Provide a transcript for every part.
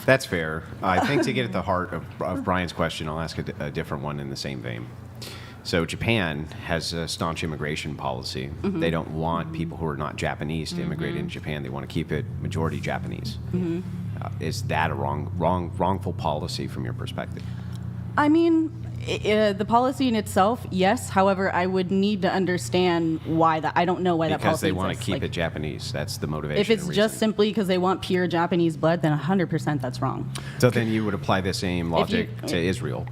That's fair. I think to get at the heart of Brian's question, I'll ask a different one in the same vein. So Japan has a staunch immigration policy. Mm-hmm. They don't want people who are not Japanese to immigrate into Japan. They want to keep it majority Japanese. Mm-hmm. Is that a wrongful policy from your perspective? I mean, the policy in itself, yes. However, I would need to understand why that. I don't know why that Because policy they want to exists. keep Like, it Japanese. That's the motivation. if it's and just reason. simply because they want pure Japanese blood, then 100% that's wrong. So then you would apply the same logic to Israel.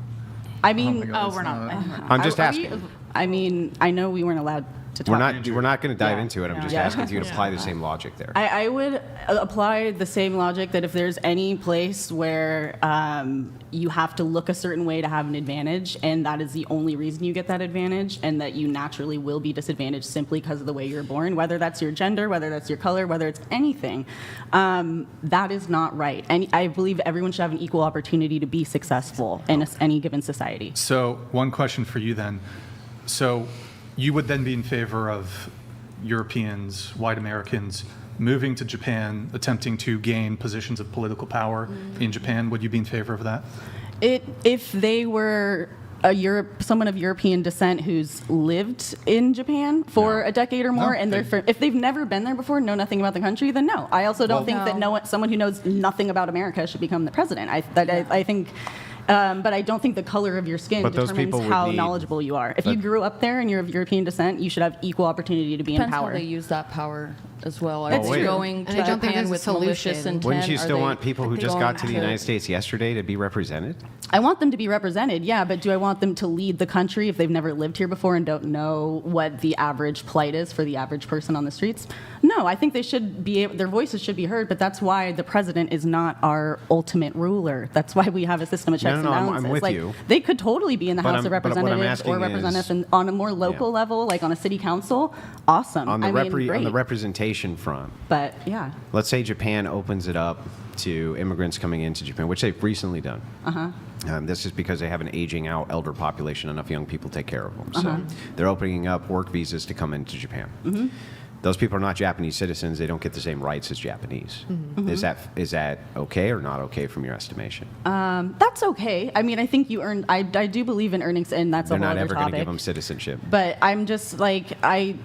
I mean, God, we're not. I'm just are we- asking. I mean, I know we weren't allowed to talk. We're not going to dive Yeah. into it. I'm just Yeah. asking you to apply the same logic there. I would apply the same logic that if there's any place where you have to look a certain way to have an advantage, and that is the only reason you get that advantage, and that you naturally will be disadvantaged simply because of the way you're born, whether that's your gender, whether that's your color, whether it's anything, that is not right. And I believe everyone should have an equal opportunity to be successful in any given society. So one question for you then. So you would then be in favor of Europeans, white Americans, moving to Japan, attempting to gain positions of political power in Japan. Would you be in favor of that? If they were someone of European descent who's lived in Japan for a decade or more, and if they've never been there before, know nothing about the country, then no. I also don't think that someone who knows nothing about America should become the president. I think. But I don't think the color of your skin determines how knowledgeable you are. If you grew up there and you're of European descent, you should have equal opportunity to be in Depends power. how they use that power as well. That's Are they true. going to And I don't think Japan there's a with malicious solution. intent? Wouldn't you Are still they want people who just going got to the United States yesterday to be represented? I want them to be represented, yeah, but do I want them to lead the country if they've never lived here before and don't know what the average plight is for the average person on the streets? No, I think they should be their voices should be heard, but that's why the president is not our ultimate ruler. That's why we have a system of checks and balances. I'm with you. They could totally be in the But House of but what I'm Representatives or asking represent is- us on a more local level, like on a city council. Awesome. On the, great. on the representation front, But yeah. let's say Japan opens it up to immigrants coming into Japan, which they've recently done. This is because they have an aging out elder population, enough young people to take care of them. So they're opening up work visas to come into Japan. Those people are not Japanese citizens. They don't get the same rights as Japanese. Is that okay or not okay from your estimation? That's okay. I mean, I think you earned. I do believe in earnings, and that's They're a whole not other ever going to topic. give them citizenship. But I'm just like,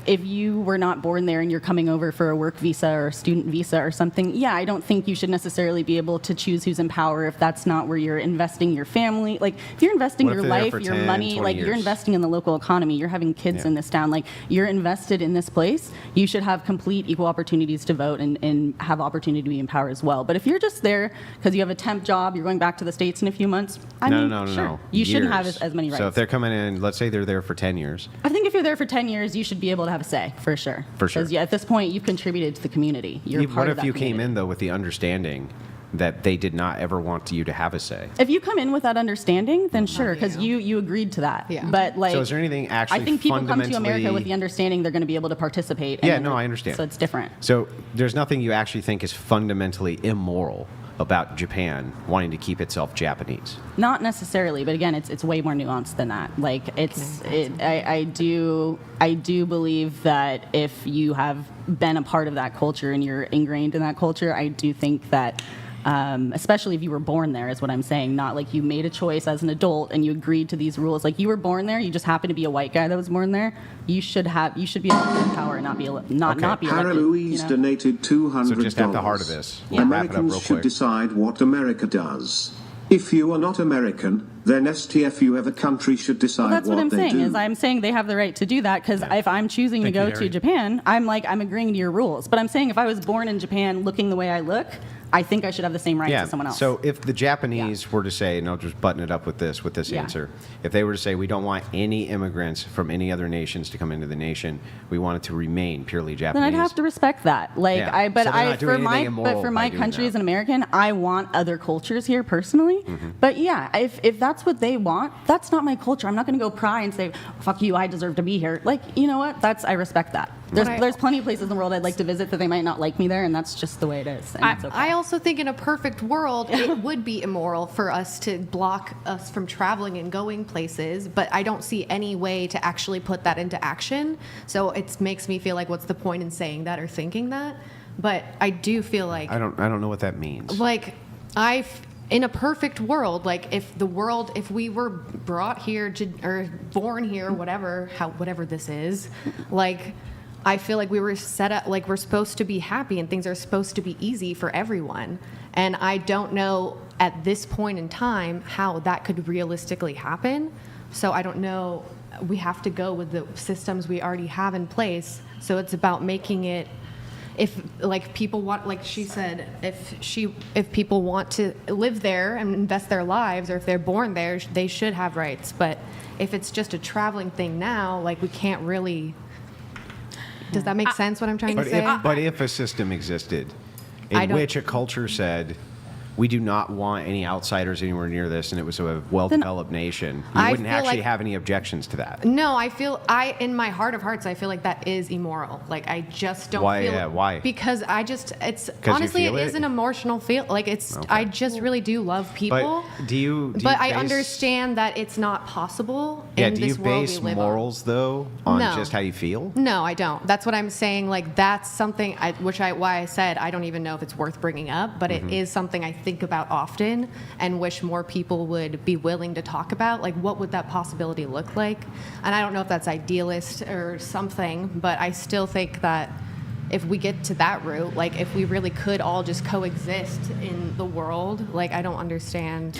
if you were not born there and you're coming over for a work visa or a student visa or something, yeah, I don't think you should necessarily be able to choose who's in power if that's not where you're investing your family. Like, if you're investing What if your they're there life, for your 10, money, 20 like you're years? investing in the local economy, you're having kids in this town, like you're invested in this place, you should have complete equal opportunities to vote and have opportunity to be in power as well. But if you're just there because you have a temp job, you're going back to the States in a few months, I mean, sure, you shouldn't have as many rights. So if they're coming in, let's say they're there for 10 years. I think if you're there for 10 years, you should be able to have a say, for sure. For sure. Because at this point, you've contributed to the community. You're part What of if that you came community. in, though, with the understanding that they did not ever want you to have a say? If you come in with that understanding, then sure, because you agreed to that. Yeah. But like, So is there anything actually I think people come to America fundamentally- with the understanding they're going to be able to participate. Yeah, and no, I understand. So it's different. So there's nothing you actually think is fundamentally immoral about Japan wanting to keep itself Japanese? Not necessarily, but again, it's way more nuanced than that. Like I do believe that if you have been a part of that culture and you're ingrained in that culture, I do think that. Especially if you were born there, is what I'm saying. Not like you made a choice as an adult and you agreed to these rules. Like you were born there, you just happen to be a white guy that was born there. You should be able to be in power and not be elected. Hannah Louise donated $200. So just at the heart of this, we'll wrap it up Americans real should quick. decide what America does. If you are not American, then STFU of a country should decide Well, that's what I'm they saying. do. Is I'm saying they have the right to do that because if I'm choosing to Thank you, go to Harry. Japan, I'm agreeing to your rules. But I'm saying if I was born in Japan looking the way I look, I think I should have the same rights as someone else. So if the Japanese were to say, and I'll just button it up with this Yeah. answer, if they were to say, we don't want any immigrants from any other nations to come into the nation, we want it to remain purely Japanese. then I'd have to respect that. Like Yeah. I, but So they're I not doing for my anything immoral but for by my doing country that. as an American, I want other cultures here personally. But yeah, if that's what they want, that's not my culture. I'm not going to go pry and say, "Fuck you, I deserve to be here." Like, you know what? I respect that. There's plenty of places in the world I'd like to visit that they might not like me there, and that's just the way it is. And it's okay. I also think in a perfect world, it would be immoral for us to block us from traveling and going places, but I don't see any way to actually put that into action. So it makes me feel like, what's the point in saying that or thinking that? But I do feel like, I don't know what that means. like, In a perfect world, like if we were brought here or born here, whatever this is, like I feel like we were set up, like we're supposed to be happy and things are supposed to be easy for everyone. And I don't know at this point in time how that could realistically happen. So I don't know. We have to go with the systems we already have in place. So it's about making it. If like people want, like she said, if people want to live there and invest their lives, or if they're born there, they should have rights. But if it's just a traveling thing now, like we can't really. Does that make sense? What I'm trying to say? But if a system existed in which a culture said, we do not want any outsiders anywhere near this, and it was a well-developed nation, you wouldn't actually have any objections to that. No, in my heart of hearts, I feel like that is immoral. Like, I just don't feel. Why? Because honestly, it is an emotional feel. Like, I just really do love people. But I understand that it's not possible in this world we live on. Do you base morals, though, on just how you feel? No, I don't. That's what I'm saying. Like, that's something, why I said I don't even know if it's worth bringing up, but it is something I think about often and wish more people would be willing to talk about. Like, what would that possibility look like? And I don't know if that's idealist or something, but I still think that if we get to that route, like if we really could all just coexist in the world, like I don't understand.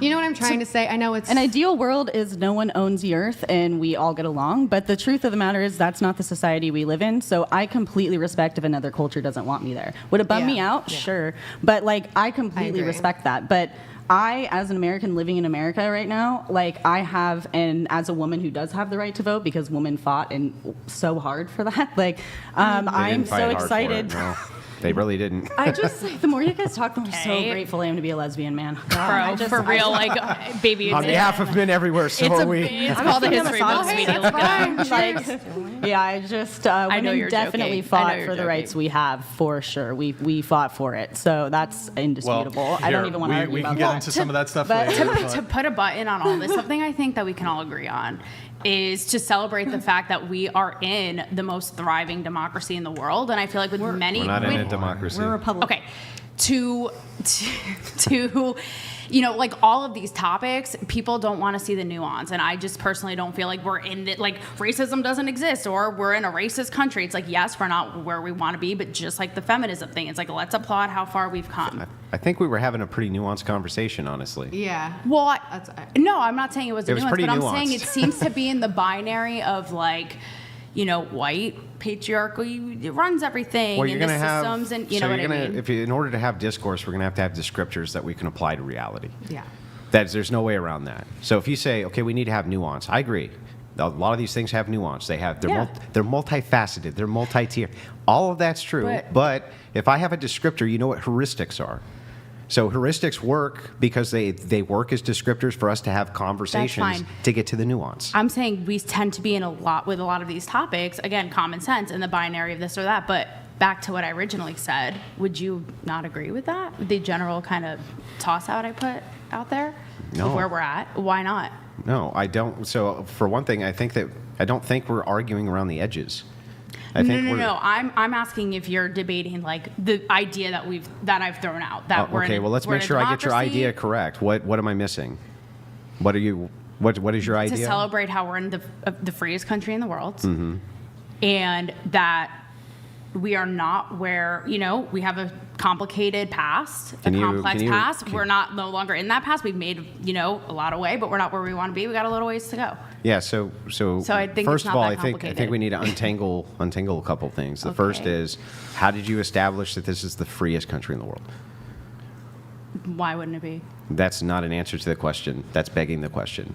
You know what I'm trying to say? I know it's an ideal world is no one owns the earth and we all get along, but the truth of the matter is that's not the society we live in. So I completely respect if another culture doesn't want me there. Would it bum me out? Yeah. Sure. But like I completely respect that. But I, as an American living in America right now, like I have, and as a woman who does have the right to vote because women fought and so hard for that, like I'm so excited. No, they really didn't. I just, like, the more you guys talk, the more so grateful I am to be a lesbian, man. Bro, for real, like, baby. On behalf of men everywhere, so are we. It's called the history books, sweetie. Look it up. Yeah, I just, women definitely fought for the rights we have, for sure. We fought for it, so that's indisputable. Well, I don't even want to argue about that. We can get into some of that stuff later. To put a button on all this, something I think that we can all agree on is to celebrate the fact that we are in the most thriving democracy in the world. And I feel like with many... We're not in a democracy. We're a republic. Okay. To you know, like all of these topics, people don't want to see the nuance. And I just personally don't feel like we're in it, like racism doesn't exist or we're in a racist country. It's like, yes, we're not where we want to be, but just like the feminism thing, it's like, let's applaud how far we've come. I think we were having a pretty nuanced conversation, honestly. Yeah. Well, no, I'm not saying it was nuanced, but I'm nuanced. saying it seems to be in the binary of like, you know, white patriarchy, it runs everything, well, you're and the gonna have, systems, and you so know what you're I gonna, mean? in order to have discourse, we're going to have descriptors that we can apply to reality. Yeah. There's no way around that. So if you say, okay, we need to have nuance, I agree. A lot of these things have nuance. They're multifaceted. They're multi-tier. All of that's true. But if I have a descriptor, you know what heuristics are. So heuristics work because they work as descriptors for us to have conversations to get to the nuance. I'm saying we tend to be in a lot of these topics, again, common sense in the binary of this or that, but back to what I originally said, would you not agree with that? The general kind of toss out I put out there? No. Of where we're at? Why not? No, I don't. So for one thing, I don't think we're arguing around the edges. No. I'm asking if you're debating like the idea that I've thrown out. That okay, well let's make sure I get your idea correct. What am I missing? What is your idea? To celebrate how we're in the freest country in the world, mm-hmm. and that we are not where, you know, we have a complicated past, complex past. We're no longer in that past. We've made, you know, a lot of way, but we're not where we want to be. We got a little ways to go. Yeah. So I think first it's of all, not I that think complicated. we need to untangle a couple things. The first is, how did you establish that this is the freest country in the world? Why wouldn't it be? That's not an answer to the question. That's begging the question.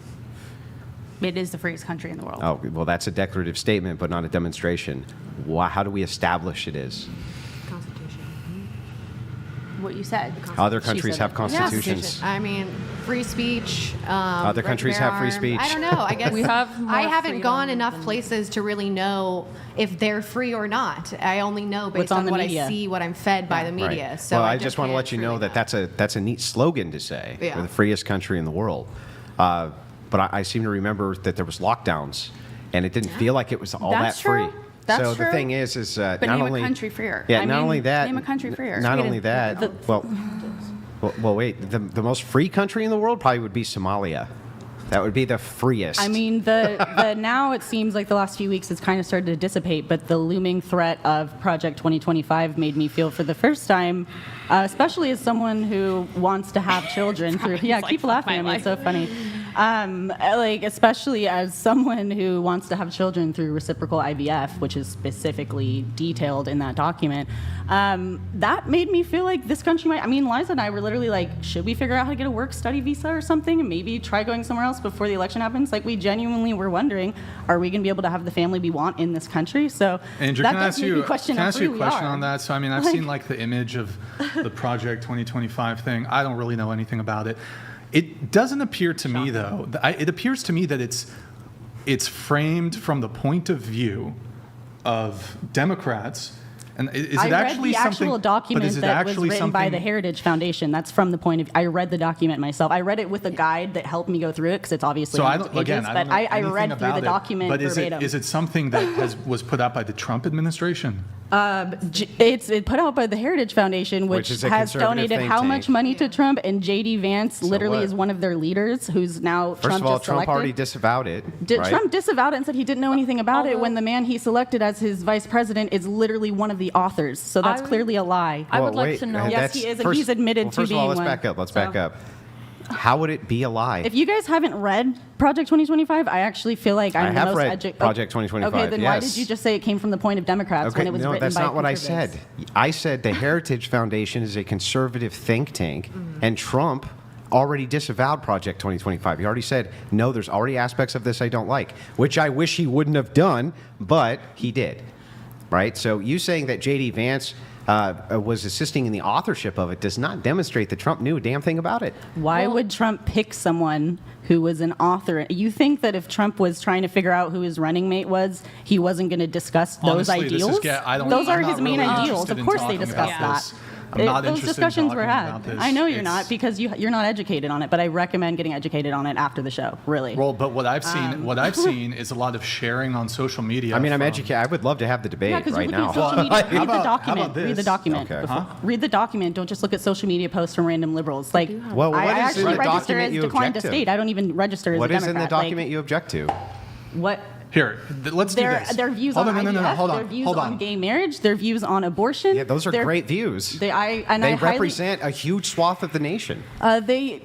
It is the freest country in the world. Oh, well, that's a declarative statement, but not a demonstration. How do we establish it is? Constitution. What you said. Other countries have constitutions. I mean, free speech. Other countries have free speech. I don't know. I guess We have more I haven't freedom gone enough than- places to really know if they're free or not. I only know based What's on on the what media. I see, what I'm fed by the media. Right. So well, I just want to can't let you know truly that's a neat slogan to say. Yeah. We're the freest country in the world. But I seem to remember that there was lockdowns, and it didn't feel like it was all That's that free. true. That's so true. the thing is But not name only a country freer. Yeah, I not mean, only that. name a country freer. Not only that. Well, Well, wait. The most free country in the world probably would be Somalia. That would be the freest. I mean, the now it seems like the last few weeks it's kind of started to dissipate, but the looming threat of Project 2025 made me feel for the first time, especially as someone who wants to have children through. Yeah, keep laughing at me. It's so funny. Like especially as someone who wants to have children through reciprocal IVF, which is specifically detailed in that document. That made me feel like this country might. I mean, Liza and I were literally like, should we figure out how to get a work-study visa or something, and maybe try going somewhere else before the election happens? Like, we genuinely were wondering, are we going to be able to have the family we want in this country? So Andrew, that can I does ask make you me question can I how ask free you a we question are. on that? So, I mean, I've seen like the image of the Project 2025 thing. I don't really know anything about it. It doesn't appear to me, though. It appears to me that it's framed from the point of view of Democrats. And is I it read actually the actual something? But document is it that was actually written by something? the Heritage Foundation. That's from the point of. I read the document myself. I read it with a guide that helped me go through it because it's obviously So I hundreds don't, of pages. again, I don't But know I anything read through about the document But verbatim. is it something that was put out by the Trump administration? It's put out by the Heritage Foundation, which is a has conservative donated think how tank. much money to Trump, and J.D. Vance literally what? is one of their leaders, who's now First Trump of all, just Trump selected. already disavowed it. right? Trump disavowed it and said he didn't know anything about it when the man he selected as his vice president is literally one of the authors. So that's I- clearly a lie. I would Well, like wait, to know. and Yes, that's- he is, and he's admitted to first of all, being let's one. back up. Let's So- back up. How would it be a lie? If you guys haven't read Project 2025, I actually feel like I'm I the have most read Project 2025, Okay, then why yes. did you just say it came from the point of Democrats when it was no, written that's by not what I said. conservatives? I said the Heritage Foundation is a conservative think tank, Mm-hmm. and Trump already disavowed Project 2025. He already said, no, there's already aspects of this I don't like, which I wish he wouldn't have done, but he did. Right? So you saying that J.D. Vance was assisting in the authorship of it does not demonstrate that Trump knew a damn thing about it. Why would Trump pick someone who was an author? You think that if Trump was trying to figure out who his running mate was, he wasn't going to discuss those Honestly, this is ideals? I'm Those are not his main really ideals. interested Of in course they talking discuss about that. this. I'm not Those interested in discussions were talking had. about this. I know you're It's- not because you're not educated on it, but I recommend getting educated on it after the show, really. Well, but what I've seen is a lot of sharing on social media. I mean, I'm from- educated. I would love to have the debate Yeah, because right you're looking now. at social media. How Read the about document. Read the this? document. Okay. before- Read the document. Don't just look at social media posts from random liberals. Like, Well, what I is in actually the register document as you declined to object to? state. I don't even register as What a is Democrat. in the document you object to? What? Here, let's do Their this. their views Hold on on, no, IVF, hold their on, views hold on on. gay marriage, their views on abortion. Yeah, those are their- great views. They They represent a huge swath of the nation. Okay,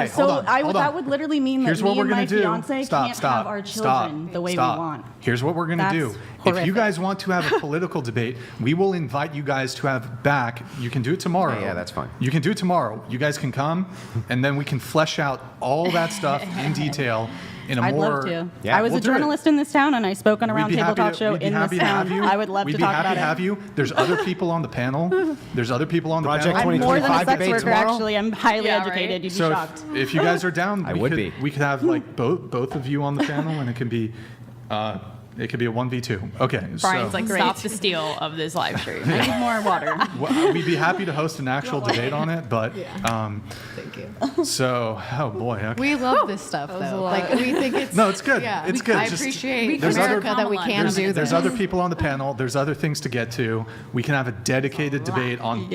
So hold on, hold that on. would literally mean Here's that what me we're and gonna my do. fiance can't have our children the way we want. Here's what we're going to That's do. If horrific. you guys want to have a political debate, we will invite you guys to have back. You can do it tomorrow. Yeah, that's fine. You can do it tomorrow. You guys can come, and then we can flesh out all that stuff in detail in a I'd more. love to. Yeah, I was we'll a do it. journalist in this town, and I spoke on a We'd be roundtable happy talk to- show we'd be in happy this to have town. you. I would love We'd to be talk happy about to have it. you. There's other people on the panel. There's other people on the Project panel. I'm more than a 2025 sex debate worker, tomorrow? actually. I'm highly Yeah, educated. right. You'd be So shocked. if you guys are down, I would be. We could have like both of you on the panel, and it could be a 1v2. Okay. Brian's so, like, stop the steal of this live stream. I need more water. well, we'd be happy to host an actual debate on it, but Thank you. so oh boy. Okay. We love this stuff, though. Like, we think it's. No, it's good. Yeah, It's good. I Just- appreciate there's America other- that we can do this. There's other people on the panel. There's other things to get to. We can have a dedicated debate on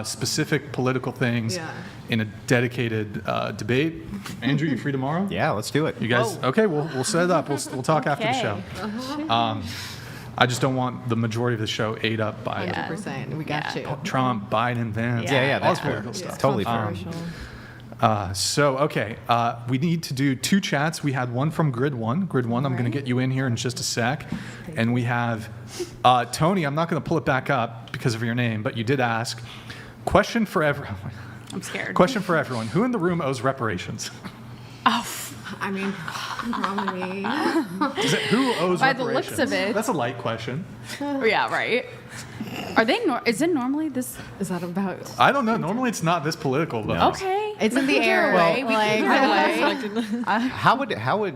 specific political things Yeah. in a dedicated debate. Andrew, you free tomorrow? Yeah, let's do it. You guys, okay? We'll set it up. We'll talk after the Okay. show. I just don't want the majority of the show ate up by 100%. We got Yeah. you. Trump, Biden, Vance. Yeah, all that's this political fair. stuff. Totally fair. Okay, we need to do two chats. We had one from Grid 1. Grid 1, I'm going to get you in here in just a sec. And we have Tony, I'm not going to pull it back up because of your name, but you did ask. Question for everyone. I'm scared. Question for everyone. Who in the room owes reparations? I mean, probably me. Who owes By the reparations? looks of it. That's a light question. Yeah, right. Are they? Is it normally this? Is that about? I don't know. Normally it's not this political, but Okay. It's in the air. away. We Like, How would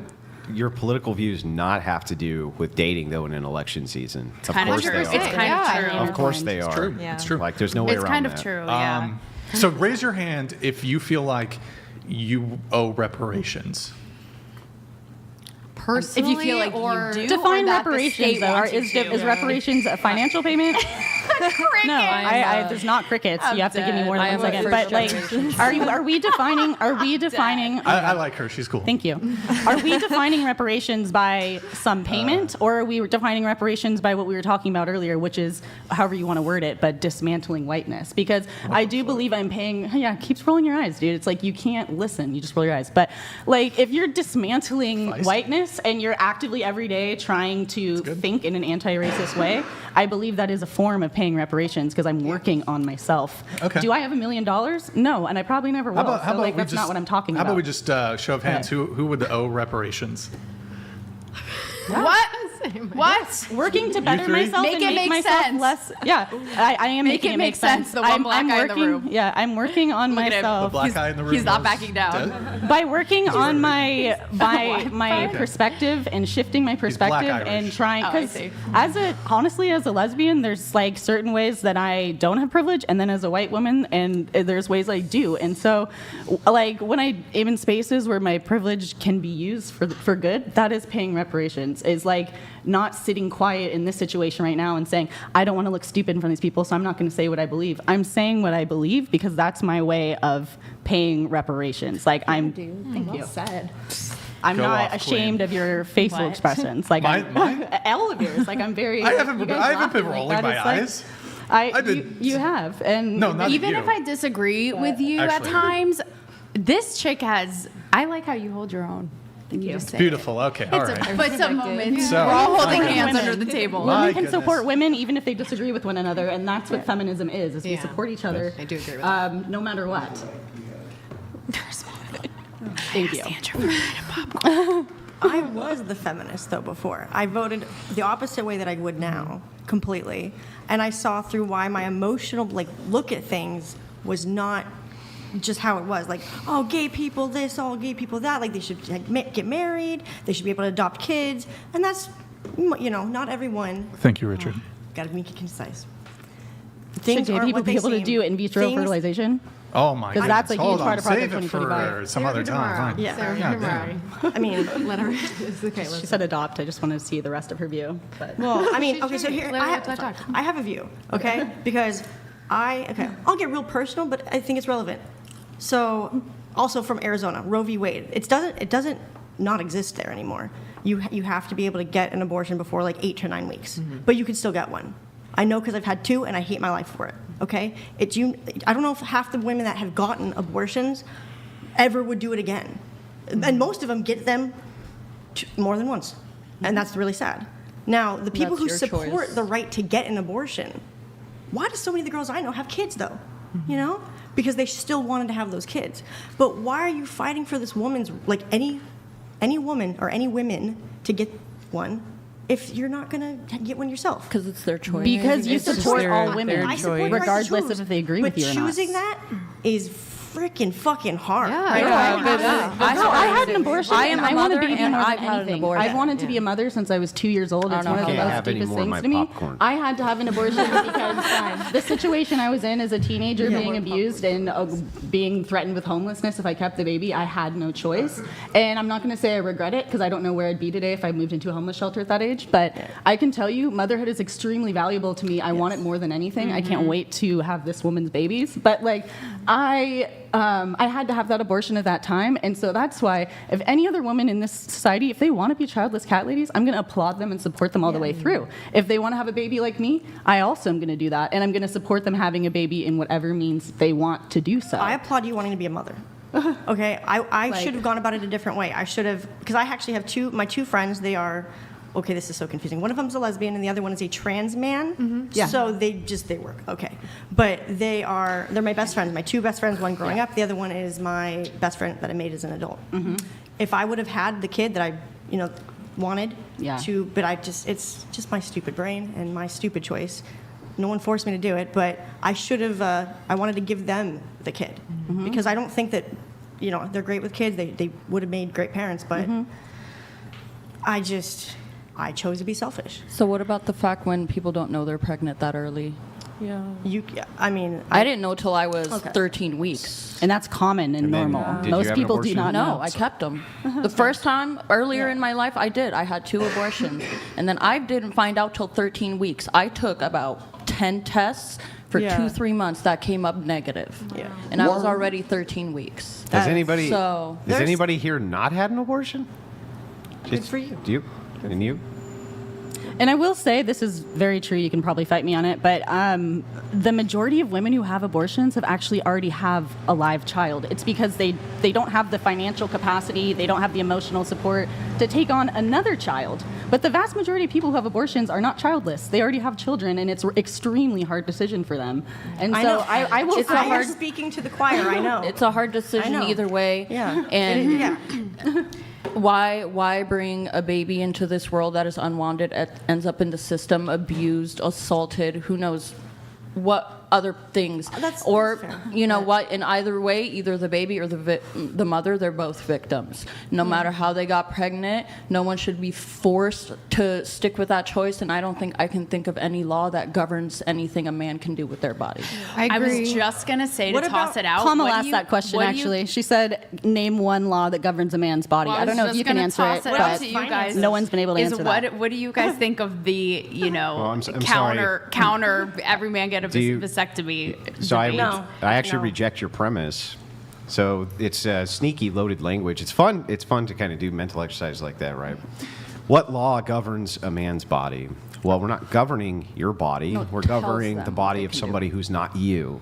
your political views not have to do with dating though in an election season? Of Kind of course true. they It's are. kind Yeah. of true. Of course they are. true. Yeah. It's true. Like there's no way It's around kind of that. true. Yeah. So raise your hand if you feel like you owe reparations. personally, If you feel like or you do, Define or that the reparations, state though. wants you Is to. reparations a financial payment? No, there's not crickets. You have to give me more than 1 second. But like, are we defining? I like her. She's cool. Thank you. Are we defining reparations by some payment, or are we defining reparations by what we were talking about earlier, which is however you want to word it, but dismantling whiteness? Because I do believe I'm paying. Yeah, keeps rolling your eyes, dude. It's like you can't listen. You just roll your eyes. But like, if you're dismantling whiteness and you're actively every day trying to think in an anti-racist way, I believe that is a form of paying reparations because I'm working on myself. Okay. Do I have $1 million? No, and I probably never will. How about that's not what I'm talking How about. about we just show of hands? Who would owe reparations? What? What? Working to better three? myself Make and it make make myself sense. less. Yeah, I am Make making it it make sense, the one black guy in the working, room. Yeah, I'm working on Look at him. The myself black guy in the room. He's not is backing down. dead? by working on my perspective and shifting my perspective Irish. and trying. Oh, I Because see. honestly, as a lesbian, there's like certain ways that I don't have privilege, and then as a white woman, and there's ways I do. And so, like when I am in spaces where my privilege can be used for good, that is paying reparations. Is like not sitting quiet in this situation right now and saying, I don't want to look stupid in front of these people, so I'm not going to say what I believe. I'm saying what I believe because that's my way of paying reparations. Like thank you. said. I'm Go not off, ashamed queen. of your facial What? expressions. Like Mine? all of yours. Like I'm very. I haven't you been- guys I haven't been laughing rolling that my is, like, eyes. I been- you have and No, not Even you. if I disagree with you at Actually. times, this chick has. I like how you hold your own. Thank you. Beautiful. Okay. All right. But some moments, So- we're all holding Okay. hands Women. under the table. My women can goodness. support women even if they disagree with one another, and that's what feminism is we Yeah. support each other. I do agree with that. No matter what. Thank you. I was the feminist though before. I voted the opposite way that I would now, completely. And I saw through why my emotional look at things was not just how it was. Like, oh, gay people this, all gay people that. Like they should get married. They should be able to adopt kids. And that's, not everyone. Thank you, Richard. Got to make it concise. Should Things gay aren't people what be they able to seem. do in vitro Things- fertilization? Oh my. 'Cause that's a goodness. huge Hold on. part of Project Save it 2025. for some other time. Fine. Yeah. God damn. I mean, Let her. It's okay. She said adopt. I just wanted to see the rest of her view. But well, I mean, okay, so here Let her I talk. have a view, okay? Because I'll get real personal, but I think it's relevant. So, also from Arizona, Roe v. Wade. It doesn't not exist there anymore. You have to be able to get an abortion before like 8 to 9 weeks, but you can still get one. I know because I've had 2 and I hate my life for it. Okay, I don't know if half the women that have gotten abortions ever would do it again, and most of them get them more than once, and that's really sad. Now, the people That's who your support choice. the right to get an abortion, why do so many of the girls I know have kids though? Because they still wanted to have those kids. But why are you fighting for this woman's any woman or any women to get one if you're not gonna get one yourself? Because it's their choice. because you It's just support their- all their women, I support the right to regardless choose, of if they agree but with you or not. choosing that is freaking fucking hard. Yeah. Like, I had an abortion. I am and a I want a mother, baby and more I've than had an anything. abortion. I've wanted to be a mother since I was 2 years old. It's know one of how the that most Have any deepest more of things my to me. popcorn. I had to have an abortion because the situation I was in as a teenager, being abused and being threatened with homelessness if I kept the baby, I had no choice. And I'm not going to say I regret it because I don't know where I'd be today if I moved into a homeless shelter at that age. But I can tell you, motherhood is extremely valuable to me. I want it more than anything. I can't wait to have this woman's babies. But I had to have that abortion at that time, and so that's why if any other woman in this society, if they want to be childless cat ladies, I'm going to applaud them and support them all the way through. If they want to have a baby like me, I also am going to do that, and I'm going to support them having a baby in whatever means they want to do so. I applaud you wanting to be a mother. Okay, I should have gone about it a different way. I should have, because I actually have my two friends. They are, okay, this is so confusing. One of them's a lesbian and the other one is a trans man. Yeah. So they work. Okay, but they're my best friends. My 2 best friends. One growing up, the other one is my best friend that I made as an adult. If I would have had the kid that I, wanted Yeah. to, but it's just my stupid brain and my stupid choice. No one forced me to do it, but I should have. I wanted to give them the kid because I don't think that, they're great with kids. They would have made great parents, but I chose to be selfish. So what about the fact when people don't know they're pregnant that early? Yeah. I mean, I didn't know till I was Okay. 13 weeks. And that's common and And then, normal. did you Most have an people do abortion? not No, know. I kept them. The first time earlier in my life, I did. I had 2 abortions. And then I didn't find out till 13 weeks. I took about 10 tests for Yeah. 2-3 months that came up negative. Yeah. And I was already 13 weeks. Has anybody So- has anybody here not had an abortion? Good for you. Do you? And you? And I will say, this is very true, you can probably fight me on it, but the majority of women who have abortions have actually already have a live child. It's because they don't have the financial capacity, they don't have the emotional support to take on another child. But the vast majority of people who have abortions are not childless. They already have children, and it's an extremely hard decision for them. And I so know. I will It's say, a hard- speaking to the choir. I know. It's a hard decision I know. either way. Yeah. And yeah. why bring a baby into this world that is unwanted, ends up in the system, abused, assaulted, who knows what other things, That's or fair. you know what, in either way, either the baby or the mother, they're both victims. No matter how they got pregnant, no one should be forced to stick with that choice, and I don't think I can think of any law that governs anything a man can do with their body. I was just gonna say to What toss about- it out. Kamala what do asked you- that question, what do you- actually. She said, name one law that governs a man's body. Well, I don't know if was you just can gonna answer toss it, it out but to you guys. no one's been able to is answer what, that. What do you guys think of the, I'm counter every man get a Do you- vasectomy So debate? I actually No. reject your premise. So it's sneaky, loaded language. It's fun. It's fun to kind of do mental exercise like that, right? What law governs a man's body? Well, we're not governing your body. No, We're tells governing them the what body they of can somebody who's not you,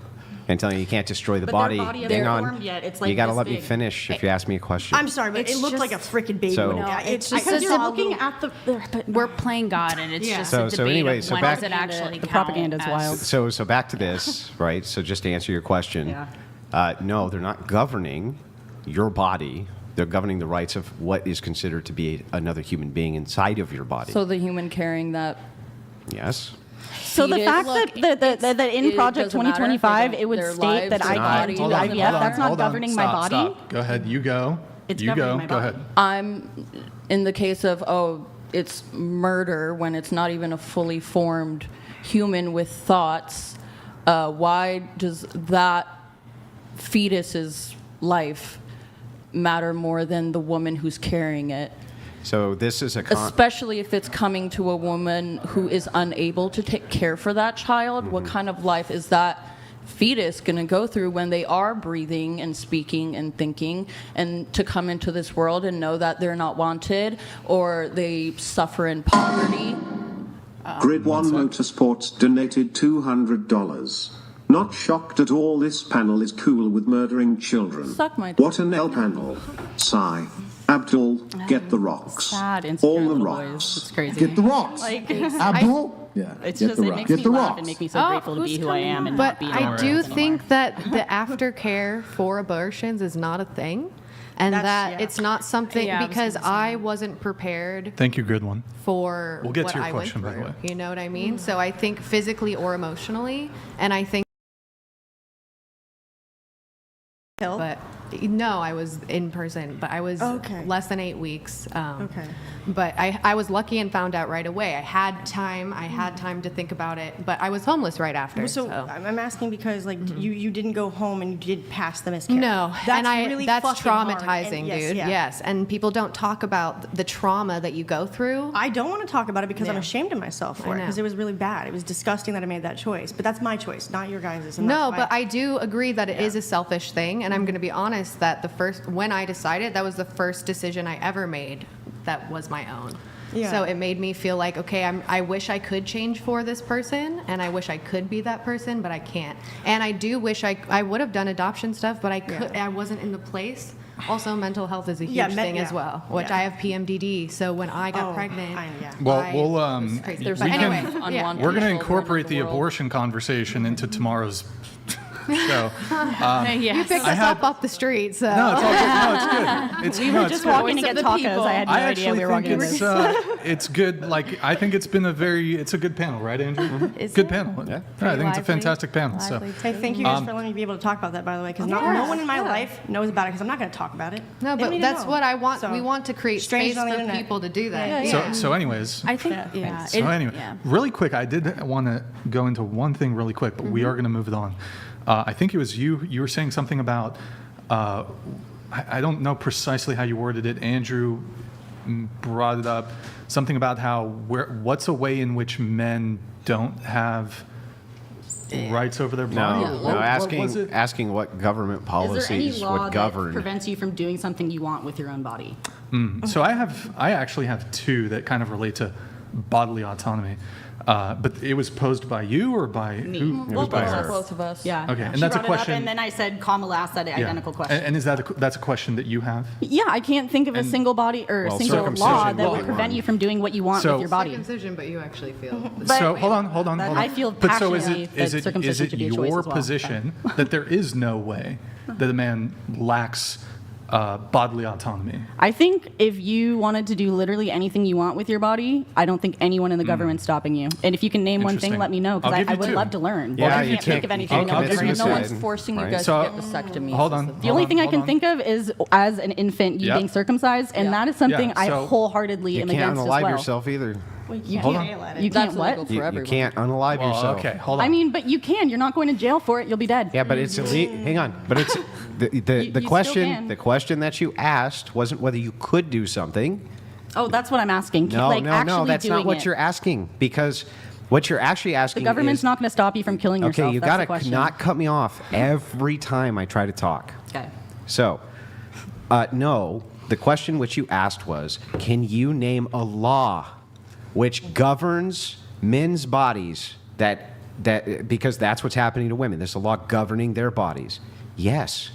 and telling you can't destroy the But their body. body Hang hasn't on. formed yet. It's like you got to this let me big. finish if you ask me a question. I'm sorry, but It's it looked like a just- freaking baby. So- when it- No, it's it's Because just you're a looking little- at the... But We're playing God, and it's Yeah. just So- a so debate anyway, of so when back- does it actually The count propaganda is as- wild. So back to this, right? So just to answer your question, Yeah. no, they're not governing your body. They're governing the rights of what is considered to be another human being inside of your body. So the human carrying that. Yes. So the fetus- fact that in it Project doesn't matter. 2025 They it would don't- their state that lives, I their can't body do doesn't IVF, matter. that's not Hold on, governing my stop, body. Stop. Go ahead. You go. It's you governing go. my Go body. ahead. I'm in the case of, it's murder when it's not even a fully formed human with thoughts. Why does that fetus's life matter more than the woman who's carrying it? So this is a Especially if it's coming to a woman who is unable to take care for that child. What kind of life is that fetus going to go through when they are breathing and speaking and thinking, and to come into this world and know that they're not wanted or they suffer in poverty? Grid One Motorsports donated $200. Not shocked at all, this panel is cool with murdering children. Suck my dick. What an L panel. Sigh. Abdul, get the rocks. Sad, insecure All the little rocks. boys. It's crazy. Get the rocks. Like, Abdul? Yeah. it's get just, the it rock. makes Get me the laugh rocks. and make me so grateful to be who I am and But not be I an do artist think anymore. that the aftercare for abortions is not a thing, and that it's not something Yeah, I was because gonna say I wasn't prepared Thank you, Grid One. for We'll get what to your I question, by went the through. way. You know what I mean? So I think physically or emotionally, and I think. But no, I was in person, but I was Okay. less than 8 weeks. Okay. But I was lucky and found out right away. I had time to think about it, but I was homeless right after. So I'm asking because like you didn't go home and you did pass the miscarriage. No, that's and really that's fucking hard. traumatizing, And yes, dude. yeah. Yes, and people don't talk about the trauma that you go through. I don't want to talk about it because I'm Yeah. ashamed of myself for I it know. because it was really bad. It was disgusting that I made that choice, but that's my choice, not your guys'. and No, that's but why- I do agree that it is a selfish thing, and I'm going to be honest that when I decided, that was the first decision I ever made that was my own. Yeah. So it made me feel like, okay, I wish I could change for this person, and I wish I could be that person, but I can't. And I do wish I would have done adoption stuff, but I wasn't in the place. Also, mental health is a huge thing as well, which Yeah. I have PMDD. So when I got Oh, pregnant, yeah. Well, I we'll, was crazy. There's But we can- anyway, unwanted We're going to children in incorporate the world. abortion conversation into tomorrow's So You picked us up off the street, so. no, it's all good. No, it's good. It's, We no, were it's just good. walking to Voice get of the tacos. people. I had no I idea actually we were think walking to this. it's good. Like I think it's been it's a good panel, right, Andrew? Is Good it? panel. Yeah. I think it's a lively. fantastic panel. So. Lively. Hey, thank you guys for letting me be able to talk about that, by the way, because no one in my life knows about it because I'm not going to talk about it. No, They don't but need to that's know. what I want. So, We want to create strangers space on the for internet. people to do that. So anyways. I think, yeah. So anyway, yeah. really quick, I did want to go into one thing really quick, but we are going to move it on. I think it was you were saying something about, I don't know precisely how you worded it. Andrew brought it up, something about how what's a way in which men don't have rights over their body? No, What was it? asking what government Is there any policies law would that govern. prevents you from doing something you want with your own body? So I actually have two that kind of relate to bodily autonomy. But it was posed by you or by Me. who? It was by her. Both of us. Yeah. Okay, and She that's a brought it up, question- and then I said Kamala asked that Yeah. identical question. And is that's a question that you have? Yeah, I can't think of a And- single body or a Well, single law circumcision that would would be prevent one. you from doing what you want So- with your body. Circumcision, but you actually feel. So hold on. That I feel But so passionately that circumcision should be a choice your as well. position that there is no way that a man lacks bodily autonomy? I think if you wanted to do literally anything you want with your body, I don't think anyone in the government's stopping you. And if you can name one thing, Interesting. let me know I'll because give I you would two. love to learn. Yeah, I you can't think can't- of you anything can't else commit right No now. suicide. one's forcing you Right. guys So- to get vasectomies. Hold on. The only thing I can hold on. think of is as an infant you Yep. being circumcised, and Yeah. that is something Yeah, I so- wholheartedly You am can't against as unalive well. yourself either. You Hold can't on. fail at it. You That's can't what? illegal for You everyone. can't unalive Well, yourself. okay, hold on. I mean, but you can. You're not going to jail for it. You'll be dead. Yeah, but it's illegal. Hang on. But it's the You still question. can. The question that you asked wasn't whether you could do something. Oh, that's what I'm asking. No, like, no, actually that's not doing what it. you're asking. Because what you're actually The asking government's is, not going to stop you from killing yourself. okay, you That's the got to question. not cut me off every time I try to talk. Okay. So, no, the question which you asked was, can you name a law which governs men's bodies that because that's what's happening to women. There's a law governing their bodies. Yes.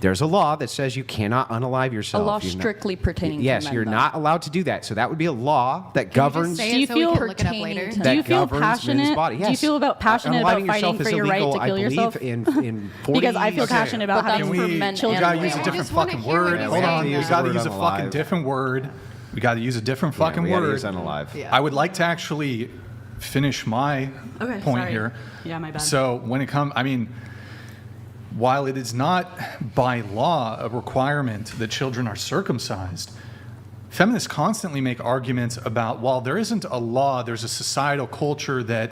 There's a law that says you cannot unalive yourself. A law You're not- strictly pertaining to Yes, men, you're though. not allowed to do that. So that would be a law that governs say Do you it so we feel can look it up later? pertaining to- that Do you feel governs men's passionate? body. Do you Yes. feel about passionate about Unaliving fighting yourself for is your right illegal, to kill I yourself? believe, in 40 Because I feel Okay. passionate about But that's having for we, men we and gotta women. use a I different just wanna fucking hear what word. you're Hold on, saying. we Use gotta the use a word fucking unalive. different word. We gotta use a different Yeah, fucking we gotta word. use unalive. Yeah. I would like to actually finish my Okay, point sorry. here. Yeah, my bad. So when it comes, I mean, while it is not by law a requirement that children are circumcised, feminists constantly make arguments about, while there isn't a law, there's a societal culture that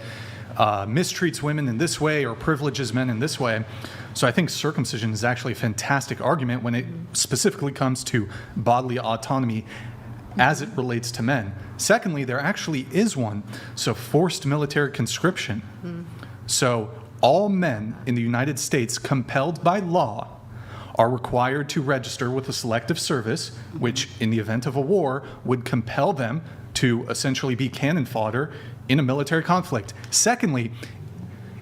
mistreats women in this way or privileges men in this way. So I think circumcision is actually a fantastic argument when it specifically comes to bodily autonomy as it relates to men. Secondly, there actually is one. So forced military conscription. So all men in the United States compelled by law are required to register with a selective service, which in the event of a war would compel them to essentially be cannon fodder in a military conflict. Secondly,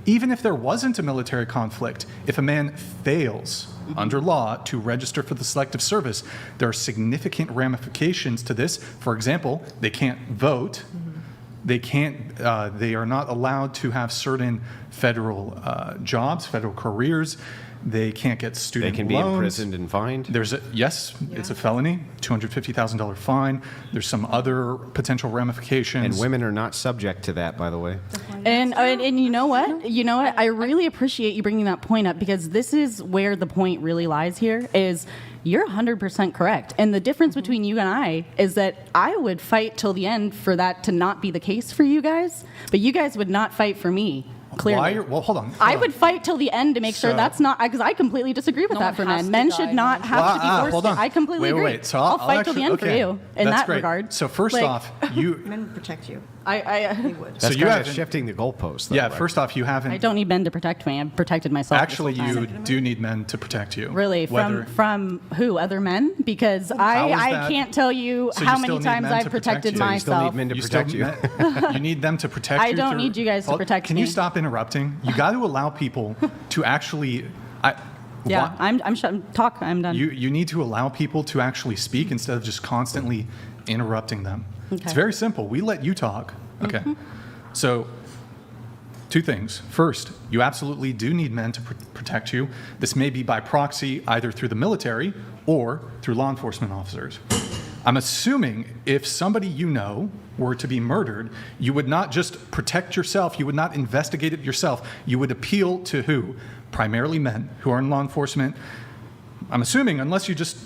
even if there wasn't a military conflict, if a man fails under law to register for the selective service, there are significant ramifications to this. For example, they can't vote. They can't. They are not allowed to have certain federal jobs, federal careers. They can't get They student can be loans. imprisoned and fined. There's a it's a felony, $250,000 fine. There's some other potential ramifications. And women are not subject to that, by the way. And you know what? You know what? I really appreciate you bringing that point up because this is where the point really lies here is you're 100% correct. And the difference between you and I is that I would fight till the end for that to not be the case for you guys, but you guys would not fight for me. Clearly. Well, hold on. I would fight till the end to make sure So- that's not because I completely disagree with No that one for has men. to Men die, should no not one have to be forced. Hold on. I completely agree. Wait. So I'll fight actually, till the end for okay. you in That's that great. regard. So first Like, off, you. Men would protect you. I That's So you kind of haven't- shifting the goalposts. Though, Yeah. like- First off, you haven't. I don't need men to protect me. I've protected myself. this Actually, whole time. you do need men to protect you. Really, Whether- from who? Other men? Because How is I that- can't tell you So you how still many need times men I've to protect protected you. So you still need myself. men to You protect you. you need them to protect I you. don't through- need you guys to Hold- protect Can me. you stop interrupting? You got to allow people to actually. Yeah, I'm shut. Talk. I'm done. You need to allow people to actually speak instead of just constantly interrupting them. It's Okay. very simple. We let you talk. Okay. So two things. First, you absolutely do need men to protect you. This may be by proxy, either through the military or through law enforcement officers. I'm assuming if somebody you know were to be murdered, you would not just protect yourself, you would not investigate it yourself, you would appeal to who? Primarily men who are in law enforcement. I'm assuming, unless you just,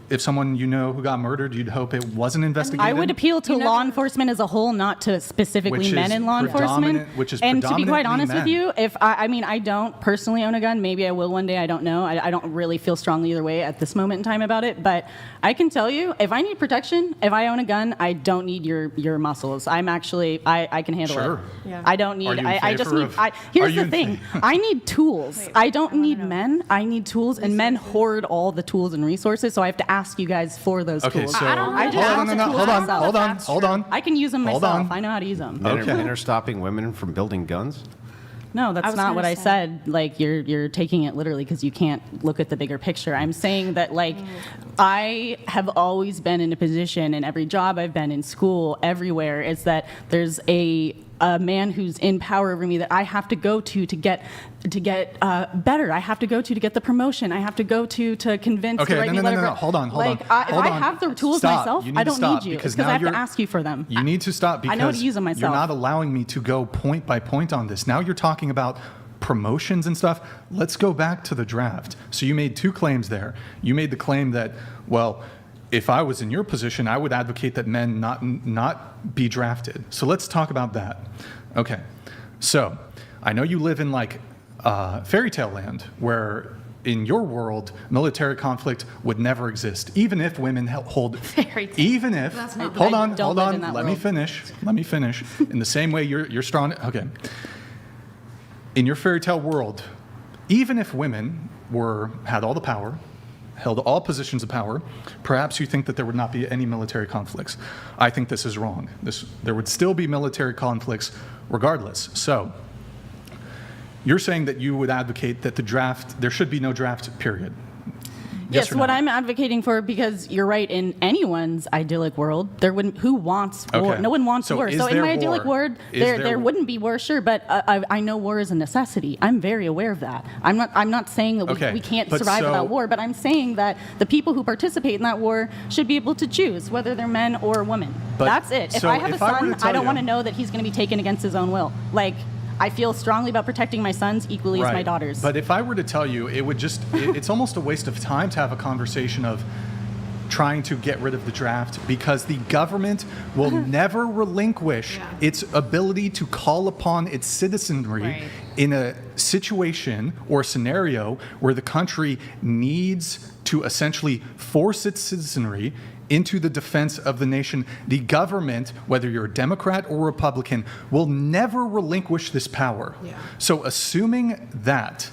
if someone you know who got murdered, you'd hope it wasn't investigated. I would appeal to law enforcement as a whole, not to specifically Which men is in law enforcement. Which is and to be quite predominantly honest with men. you, if I mean, I don't personally own a gun. Maybe I will one day. I don't know. I don't really feel strongly either way at this moment in time about it. But I can tell you, if I need protection, if I own a gun, I don't need your muscles. I'm actually, I can handle Sure. it. Yeah. I don't Are need. you in I just favor need. of- Here's are you the in thing. I need tools. Wait, I don't wanna need know. men. I need tools, and men hoard all the tools and resources. So I have to ask you guys for those Okay, tools. so I don't know. I just hold want on, the no, tools hold on, myself. hold on, That's hold true. on. I can use them Hold myself. on. I know how to use them. Okay. Men are stopping women from building guns? No, that's was not gonna what I say. said. Like you're taking it literally because you can't look at the bigger picture. I'm saying that like I have always been in a position in every job I've been in, school, everywhere, is that there's a man who's in power over me that I have to go to get better. I have to go to get the promotion. I have to go to convince Okay, to write no, me no, no, whatever. no, hold on, hold like, on, if hold I on. have the tools Stop. myself, You need I to don't stop, need you because because now I have to you're- ask you for them. You need to stop because I know how to use them you're myself. not allowing me to go point by point on this. Now you're talking about promotions and stuff. Let's go back to the draft. So you made two claims there. You made the claim that, well, if I was in your position, I would advocate that men not be drafted. So let's talk about that. Okay. So I know you live in like fairy tale land where in your world, military conflict would never exist, even if women hold. Fairy tale. Even if. That's not Hold I on, don't hold live on. in that Let me world. finish. Let me finish. In the same way you're strong. Okay. In your fairy tale world, even if women had all the power, held all positions of power, perhaps you think that there would not be any military conflicts. I think this is wrong. There would still be military conflicts regardless. So you're saying that you would advocate that there should be no draft, period. Yes, or what no? I'm advocating for, because you're right, in anyone's idyllic world, who wants war? Okay. No one wants So war. is So in there my idyllic war? world, Is there there- wouldn't be war, sure, but I know war is a necessity. I'm very aware of that. I'm not saying that Okay, we can't but survive so- without war, but I'm saying that the people who participate in that war should be able to choose whether they're men or women. But- That's it. If so I have a if I were son, to tell I don't you- want to know that he's going to be taken against his own will. Like, I feel strongly about protecting my sons equally as my daughters. But if I were to tell you, it's almost a waste of time to have a conversation of trying to get rid of the draft because the government will never relinquish its ability to call upon its citizenry Right. in a situation or scenario where the country needs to essentially force its citizenry into the defense of the nation. The government, whether you're a Democrat or Republican, will never relinquish this power. Yeah. So assuming that,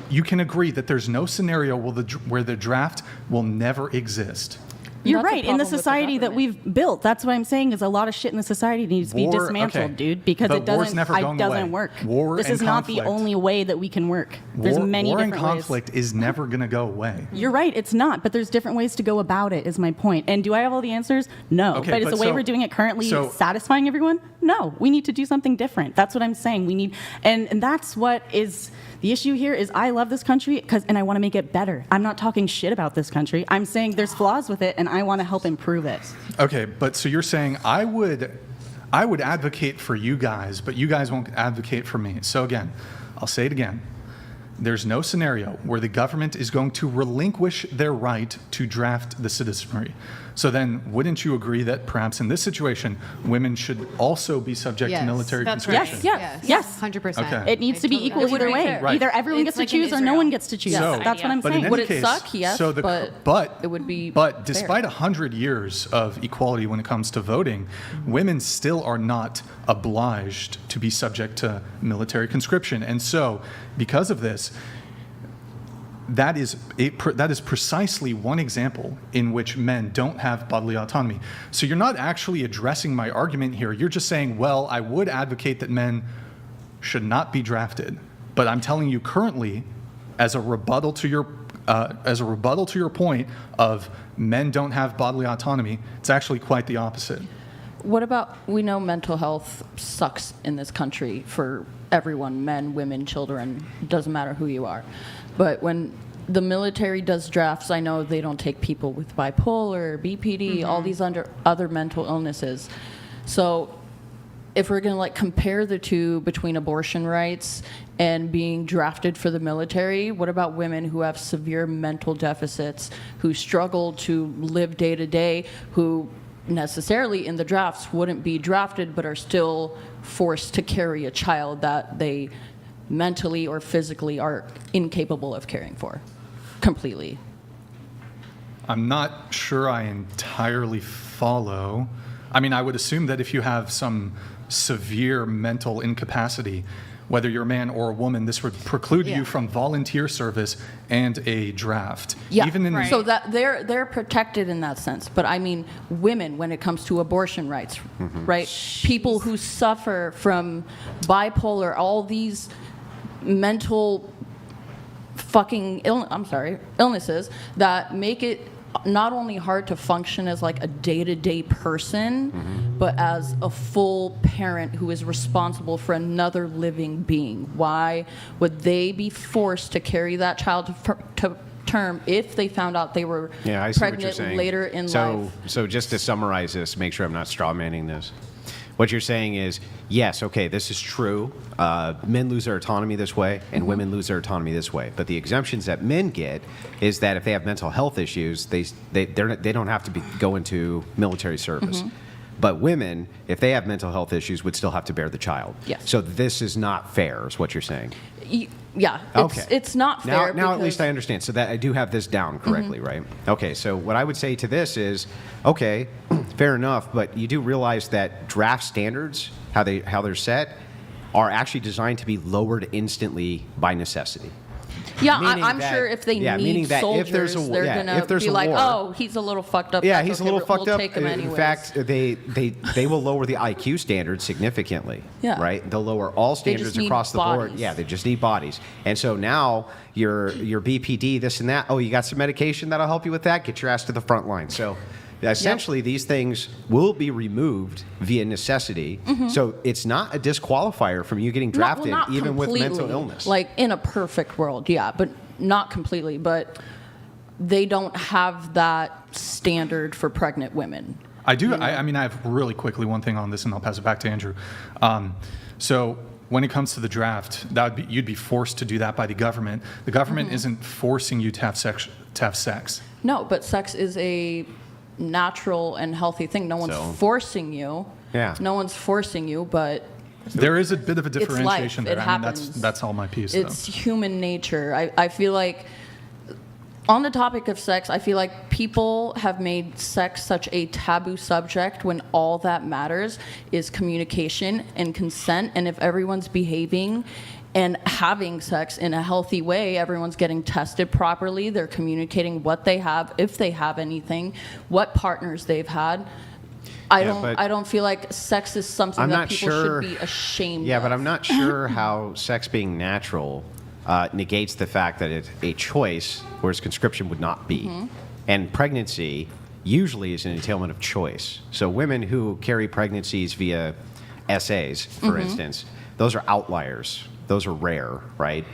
you can agree that there's no scenario where the draft will never exist. You're That's a right. In the problem with the society that government. we've built, that's what I'm saying is a lot of shit in the society needs to be War- dismantled, okay. dude, because But it doesn't, war's never going away. work. War this and is not the conflict. only way that we can work. There's many war and different ways. conflict is never going to go away. You're right, it's not, but there's different ways to go about it, is my point. And do I have all the answers? No. Okay, but is but the way so- we're doing it currently so- satisfying everyone? No. We need to do something different. That's what I'm saying. We need, and that's what is the issue here is I love this country and I want to make it better. I'm not talking shit about this country. I'm saying there's flaws with it and I want to help improve it. Okay, but so you're saying I would advocate for you guys, but you guys won't advocate for me. So again, I'll say it again. There's no scenario where the government is going to relinquish their right to draft the citizenry. So then, wouldn't you agree that perhaps in this situation, women should also be subject to military that's conscription? right. Yes, yes. 100%. Okay. It needs to be equal It would either be way. fair. Right. Either everyone It's gets to like in choose or no Israel. one gets to choose. So- That's what I'm But in saying. any Would it case, suck? Yes, so but it would be But fair. despite 100 years of equality when it comes to voting, women still are not obliged to be subject to military conscription. And so, because of this, that is precisely one example in which men don't have bodily autonomy. So you're not actually addressing my argument here. You're just saying, well, I would advocate that men should not be drafted. But I'm telling you currently, as a rebuttal to your point of men don't have bodily autonomy, it's actually quite the opposite. What about, we know mental health sucks in this country for everyone, men, women, children, doesn't matter who you are. But when the military does drafts, I know they don't take people with bipolar, BPD, all these other mental illnesses. So if we're going to like compare the two between abortion rights and being drafted for the military, what about women who have severe mental deficits, who struggle to live day to day, who necessarily in the drafts wouldn't be drafted but are still forced to carry a child that they mentally or physically are incapable of caring for completely? I'm not sure I entirely follow. I mean, I would assume that if you have some severe mental incapacity, whether you're a man or a woman, this would preclude you from volunteer service and a draft. Yeah, Even in so that they're protected in that sense. But I mean, women, when it comes to abortion rights, right? People who suffer from bipolar, all these mental illnesses that make it not only hard to function as like a day-to-day person, but as a full parent who is responsible for another living being. Why would they be forced to carry that child to term if they found out they were I see what you're pregnant saying. later in life? So just to summarize this, make sure I'm not straw manning this. What you're saying is, yes, okay, this is true. Men lose their autonomy this way, and women lose their autonomy this way. But the exemptions that men get is that if they have mental health issues, they don't have to go into military service. But women, if they have mental health issues, would still have to bear the child. Yes. So this is not fair, is what you're saying. Yeah, it's not fair. Now at least I understand. So that I do have this down correctly, right? Okay, so what I would say to this is, okay, fair enough, but you do realize that draft standards, how they're set, are actually designed to be lowered instantly by necessity. Yeah, Meaning I'm that- sure if they yeah, need meaning that soldiers, if there's a war- they're yeah, gonna if there's be a like, war- oh, he's a little fucked up. Yeah, That's he's a okay, little fucked we'll up. Take him In anyways. fact, they will lower the IQ standards significantly. Yeah. Right. They'll lower all They just standards need across the board. bodies. Yeah, they just need bodies. And so now your BPD, this and that. Oh, you got some medication that'll help you with that. Get your ass to the front line. So essentially, these things will be removed via necessity. So it's not a disqualifier from you getting drafted, not even with mental completely. illness. Like in a perfect world, yeah, but not completely. But they don't have that standard for pregnant women. I do. I mean, I have really quickly one thing on this, and I'll pass it back to Andrew. So when it comes to the draft, you'd be forced to do that by the government. The government isn't forcing you to have sex. No, but sex is a natural and healthy thing. No one's So- forcing you. Yeah. No one's forcing you, but There is a bit of a it's life. differentiation It there. I mean, happens. that's all my piece. It's human nature. I feel like on the topic of sex, I feel like people have made sex such a taboo subject when all that matters is communication and consent. And if everyone's behaving and having sex in a healthy way, everyone's getting tested properly, they're communicating what they have, if they have anything, what partners they've had. I don't feel like sex is something I'm that not people sure. should be ashamed Yeah, of. but I'm not sure how sex being natural negates the fact that it's a choice, whereas conscription would not be. And pregnancy usually is an entailment of choice. So women who carry pregnancies via SAs, for instance, those are outliers. Those are rare, right?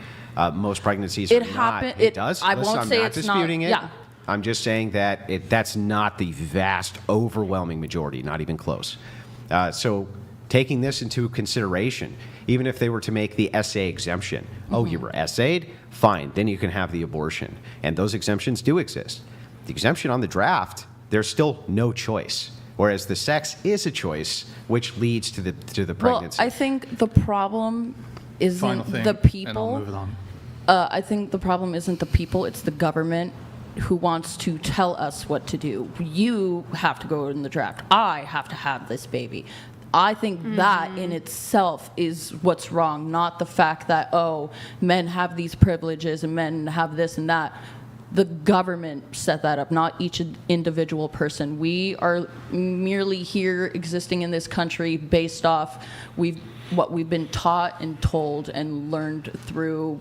Most pregnancies It are happen- not. it- does. I Listen, won't I'm say not it's not- disputing it. yeah. I'm just saying that that's not the vast, overwhelming majority, not even close. So taking this into consideration, even if they were to make the SA exemption, oh, you were SA'd? Fine, then you can have the abortion. And those exemptions do exist. The exemption on the draft, there's still no choice. Whereas the sex is a choice, which leads to the pregnancy. Well, I think the problem isn't Final thing, the and I'll people. move it on. I think the problem isn't the people, it's the government who wants to tell us what to do. You have to go in the draft. I have to have this baby. I think that in itself is what's wrong, not the fact that, oh, men have these privileges and men have this and that. The government set that up, not each individual person. We are merely here existing in this country based off what we've been taught and told and learned through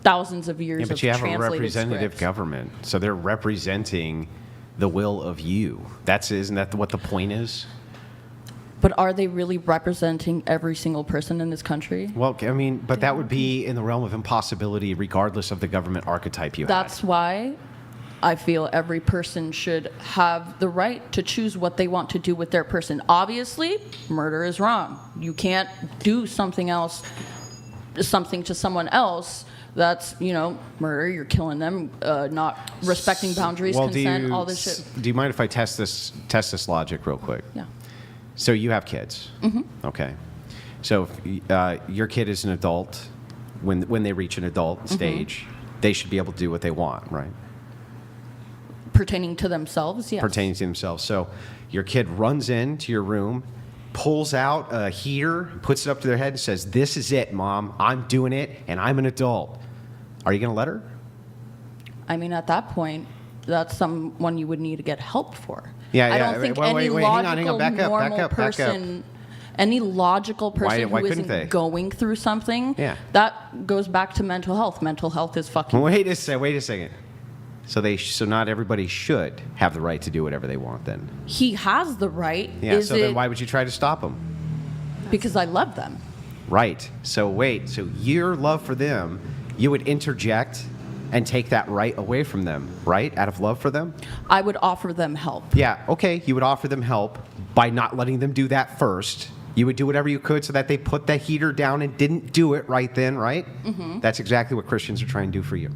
thousands of years Yeah, of but you have a translated representative scripts. government, so they're representing the will of you. Isn't that what the point is? But are they really representing every single person in this country? Well, I mean, but that would be in the realm of impossibility regardless of the government archetype you That's why I feel every person should have the right to choose what they want to do with their person. Obviously, murder is wrong. You can't do something to someone else that's, murder. You're killing them, not respecting boundaries, consent, all this shit. Do you mind if I test this logic real quick? Yeah. So you have kids. Mm-hmm. Okay. So if, your kid is an adult. When they reach an adult stage, they should be able to do what they want, right? Pertaining to themselves, yes. Pertaining to themselves. So your kid runs into your room, pulls out a heater, puts it up to their head and says, "This is it, Mom. I'm doing it, and I'm an adult." Are you going to let her? I mean, at that point, that's someone you would need to get help for. Yeah, I don't think any logical, normal person, any logical person Why who couldn't they? isn't going through something, that goes back to mental health. Mental health is fucking... Wait a second. So not everybody should have the right to do whatever they want then. He has the right. Yeah, then why would you try to stop him? Because I love them. Right. So your love for them, you would interject and take that right away from them, right? Out of love for them? I would offer them help. Yeah, okay. You would offer them help by not letting them do that first. You would do whatever you could so that they put the heater down and didn't do it right then, right? Mm-hmm. That's exactly what Christians are trying to do for you.